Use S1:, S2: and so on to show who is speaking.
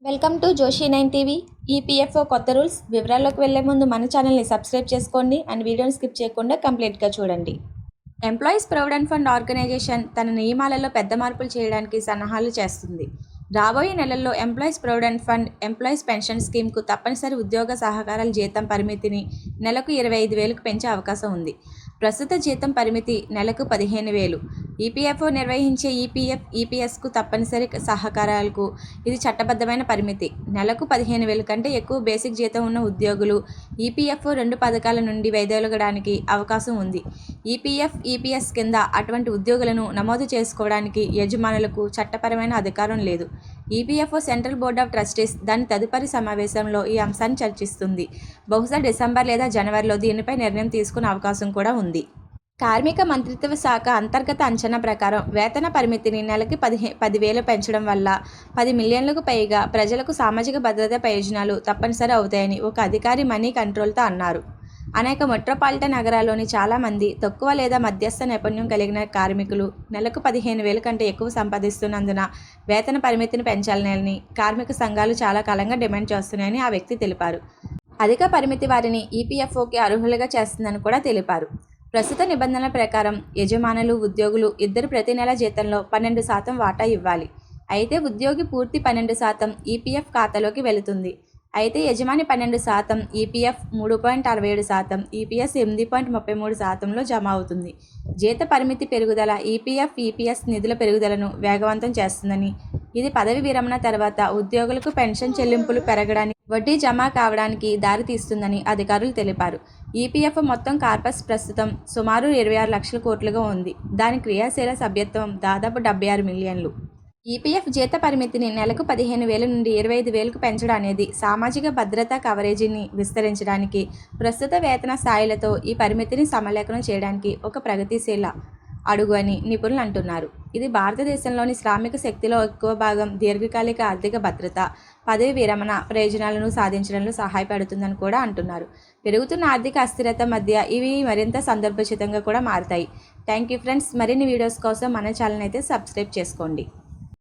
S1: Welcome to జోషి9 TV. EPFO కొత్త rules వివరాల్లోకి వెళ్లే ముందు మన ఛానల్ని సబ్స్క్రైబ్ చేసుకోండి అండ్ వీడియోని స్కిప్ చేయకుండా కంప్లీట్గా చూడండి. ఎంప్లాయీస్ ప్రొవిడెంట్ ఫండ్ ఆర్గనైజేషన్ తన నియమాలలో పెద్ద మార్పులు చేయడానికి సన్నాహాలు చేస్తుంది. రాబోయే నెలల్లో employees provident fund, employees pension స్కీమ్కు తప్పనిసరి ఉద్యోగ సహకారాల జీతం పరిమితిని నెలకు 25,000కు పెంచే అవకాశం ఉంది. ప్రస్తుత జీతం పరిమితి నెలకు 15,000. ఈపీఎఫ్ఓ నిర్వహించే ఈపీఎఫ్, ఈపీఎస్కు తప్పనిసరి సహకారాలకు ఇది చట్టబద్ధమైన పరిమితి. నెలకు 15,000 కంటే ఎక్కువ బేసిక్ జీతం ఉన్న ఉద్యోగులు ఈపీఎఫ్ఓ 2 పథకాల నుండి వైదొలగడానికి అవకాశం ఉంది. ఈపీఎఫ్, ఈపీఎస్ కింద అటువంటి ఉద్యోగులను నమోదు చేసుకోవడానికి యజమానులకు చట్టపరమైన అధికారం లేదు. EPFO central board of trustees దాని తదుపరి సమావేశంలో ఈ అంశాన్ని చర్చిస్తుంది. బహుశా డిసెంబర్ లేదా జనవరిలో దీనిపై నిర్ణయం తీసుకునే అవకాశం కూడా ఉంది. కార్మిక మంత్రిత్వ శాఖ అంతర్గత అంచనా ప్రకారం వేతన పరిమితిని నెలకి 10,000 పెంచడం వల్ల 10 మిలియన్లకు పైగా ప్రజలకు సామాజిక భద్రతా ప్రయోజనాలు తప్పనిసరి అవుతాయని ఒక అధికారి మనీ కంట్రోల్తో అన్నారు. అనేక మెట్రోపాలిటన్ నగరాల్లోని చాలామంది తక్కువ లేదా మధ్యస్థ నైపుణ్యం కలిగిన కార్మికులు నెలకు 15,000 కంటే ఎక్కువ సంపాదిస్తున్నందున వేతన పరిమితిని పెంచాలని కార్మిక సంఘాలు చాలా కాలంగా డిమాండ్ చేస్తున్నాయని ఆ వ్యక్తి తెలిపారు. అధిక పరిమితి వారిని ఈపీఎఫ్ఓకి అర్హులుగా చేస్తుందని కూడా తెలిపారు. ప్రస్తుత నిబంధనల ప్రకారం యజమానులు, ఉద్యోగులు ఇద్దరు ప్రతి నెల జీతంలో 12% వాటా ఇవ్వాలి. అయితే ఉద్యోగి పూర్తి 12% ఈపీఎఫ్ ఖాతాలోకి వెళుతుంది. అయితే యజమాని 12%, ఈపీఎఫ్ 3.67%, ఈపీఎస్ 8.33%లో జమ అవుతుంది. జీత పరిమితి పెరుగుదల ఈపీఎఫ్, ఈపీఎస్ నిధుల పెరుగుదలను వేగవంతం చేస్తుందని, ఇది పదవి విరమణ తర్వాత ఉద్యోగులకు పెన్షన్ చెల్లింపులు పెరగడానికి, వడ్డీ జమ కావడానికి దారితీస్తుందని అధికారులు తెలిపారు. ఈపీఎఫ్ మొత్తం కార్పస్ ప్రస్తుతం సుమారు 26 లక్షల కోట్లుగా ఉంది. దాని క్రియాశీల సభ్యత్వం దాదాపు 76 మిలియన్లు. ఈపీఎఫ్ జీత పరిమితిని నెలకు 15,000 నుండి 25,000కు పెంచడం అనేది సామాజిక భద్రతా కవరేజీని విస్తరించడానికి, ప్రస్తుత వేతన స్థాయిలతో ఈ పరిమితిని సమలేఖనం చేయడానికి ఒక ప్రగతిశీల అడుగు అని నిపుణులు అంటున్నారు. ఇది భారతదేశంలోని శ్రామిక శక్తిలో ఎక్కువ భాగం దీర్ఘకాలిక ఆర్థిక భద్రత, పదవి విరమణ ప్రయోజనాలను సాధించడంలో సహాయపడుతుందని కూడా అంటున్నారు. పెరుగుతున్న ఆర్థిక అస్థిరత మధ్య ఇవి మరింత సందర్భోచితంగా కూడా మారుతాయి. Thank you friends. మరిన్ని వీడియోస్ కోసం మన ఛానల్ అయితే సబ్స్క్రైబ్ చేసుకోండి.